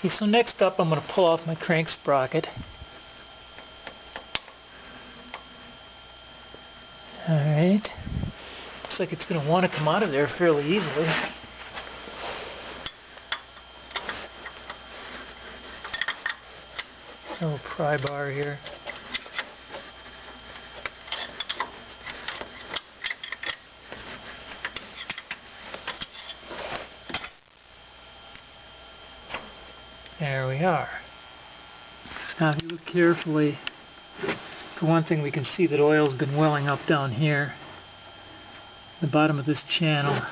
Okay, so next up I'm going to pull off my crank sprocket. Alright. Looks like it's going to want to come out of there fairly easily. A little pry bar here. There we are. Now if you look carefully, for one thing we can see that oil's been welling up down here, the bottom of this channel,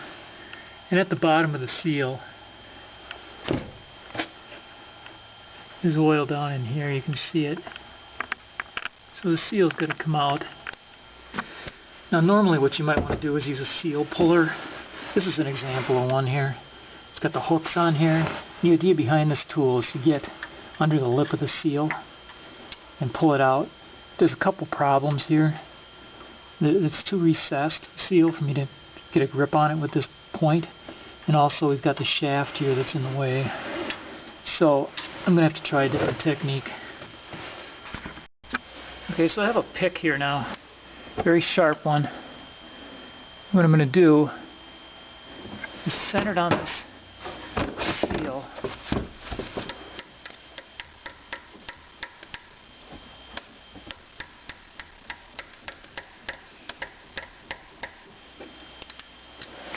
and at the bottom of the seal. There's oil down in here, you can see it. So the seal's going to come out. Now normally what you might want to do is use a seal puller. This is an example of one here. It's got the hooks on here. The idea behind this tool is to get under the lip of the seal and pull it out. There's a couple problems here. It's too recessed, the seal, for me to get a grip on it with this point. And also we've got the shaft here that's in the way. So I'm going to have to try a different technique. Okay, so I have a pick here now. Very sharp one. What I'm going to do is center it on this seal.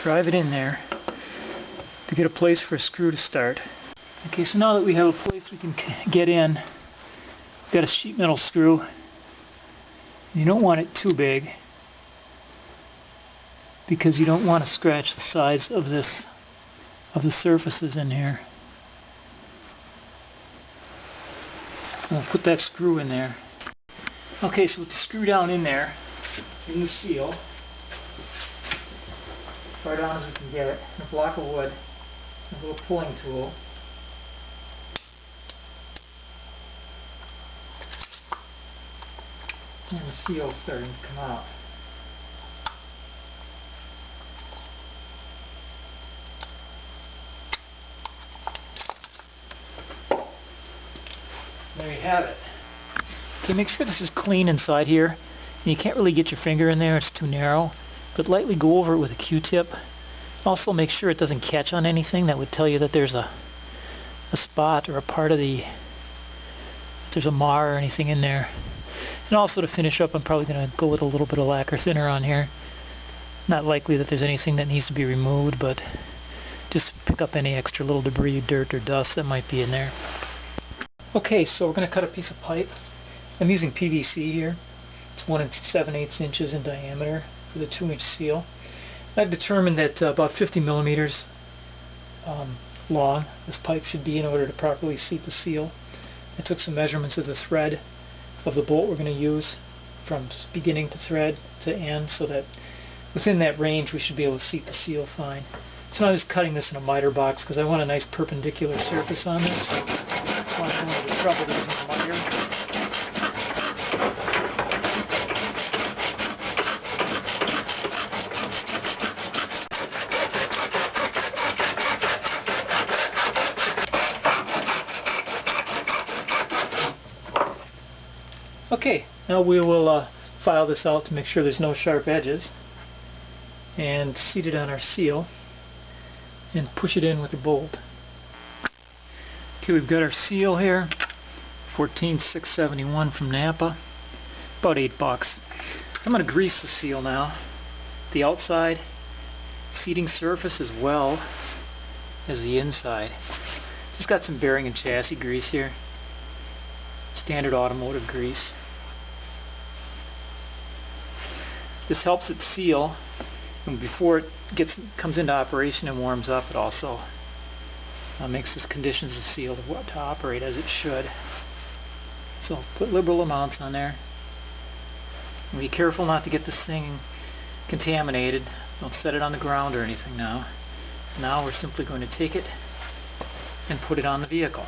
Drive it in there to get a place for a screw to start. Okay, so now that we have a place we can get in, we've got a sheet metal screw. You don't want it too big because you don't want to scratch the sides of the surfaces in here. We'll put that screw in there. Okay, so with the screw down in there, in the seal, as far down as we can get it, and a block of wood, a little pulling tool. And the seal's starting to come out. There you have it. Okay, make sure this is clean inside here. And you can't really get your finger in there, it's too narrow. But lightly go over it with a Q-tip. Also make sure it doesn't catch on anything that would tell you that there's a spot or a part of the... if there's a mar or anything in there. And also to finish up, I'm probably going to go with a little bit of lacquer thinner on here. Not likely that there's anything that needs to be removed, but just pick up any extra little debris, dirt or dust that might be in there. Okay, so we're going to cut a piece of pipe. I'm using PVC here. It's 1 7/8 inches in diameter for the 2-inch seal. I've determined that about 50 millimeters long this pipe should be in order to properly seat the seal. I took some measurements of the thread of the bolt we're going to use from beginning to thread to end, so that within that range we should be able to seat the seal fine. So now I'm just cutting this in a miter box because I want a nice perpendicular surface on this. That's why I'm going to the trouble of using a miter. Okay, now we will file this out to make sure there's no sharp edges, and seat it on our seal and push it in with a bolt. Okay, we've got our seal here, 14671 from Napa, about $8. I'm going to grease the seal now, the outside seating surface as well as the inside. Just got some bearing and chassis grease here. Standard automotive grease. This helps it seal, and before it comes into operation and warms up, it also makes this conditions the seal to operate as it should. So put liberal amounts on there. And be careful not to get this thing contaminated. Don't set it on the ground or anything now. So now we're simply going to take it and put it on the vehicle.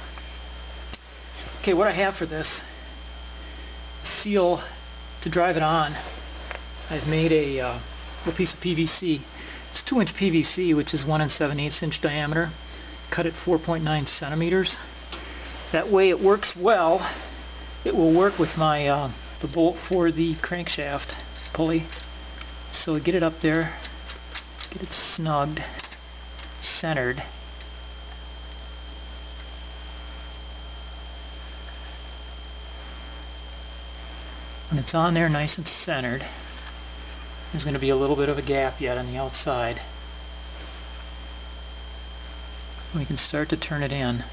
Okay, what I have for this seal to drive it on, I've made a little piece of PVC. It's 2-inch PVC, which is 1 7/8 inch diameter. Cut it 4.9 centimeters. That way it works well. It will work with my the bolt for the crankshaft pulley. So we get it up there, get it snugged, centered. When it's on there nice and centered, there's going to be a little bit of a gap yet on the outside. We can start to turn it in.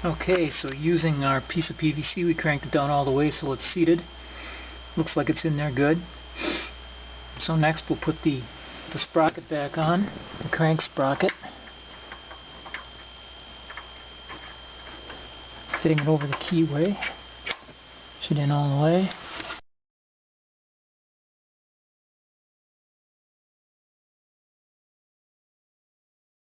Okay, so using our piece of PVC, we cranked it down all the way so it's seated. Looks like it's in there good. So next we'll put the sprocket back on, the crank sprocket. Fitting it over the keyway. Push it in all the way.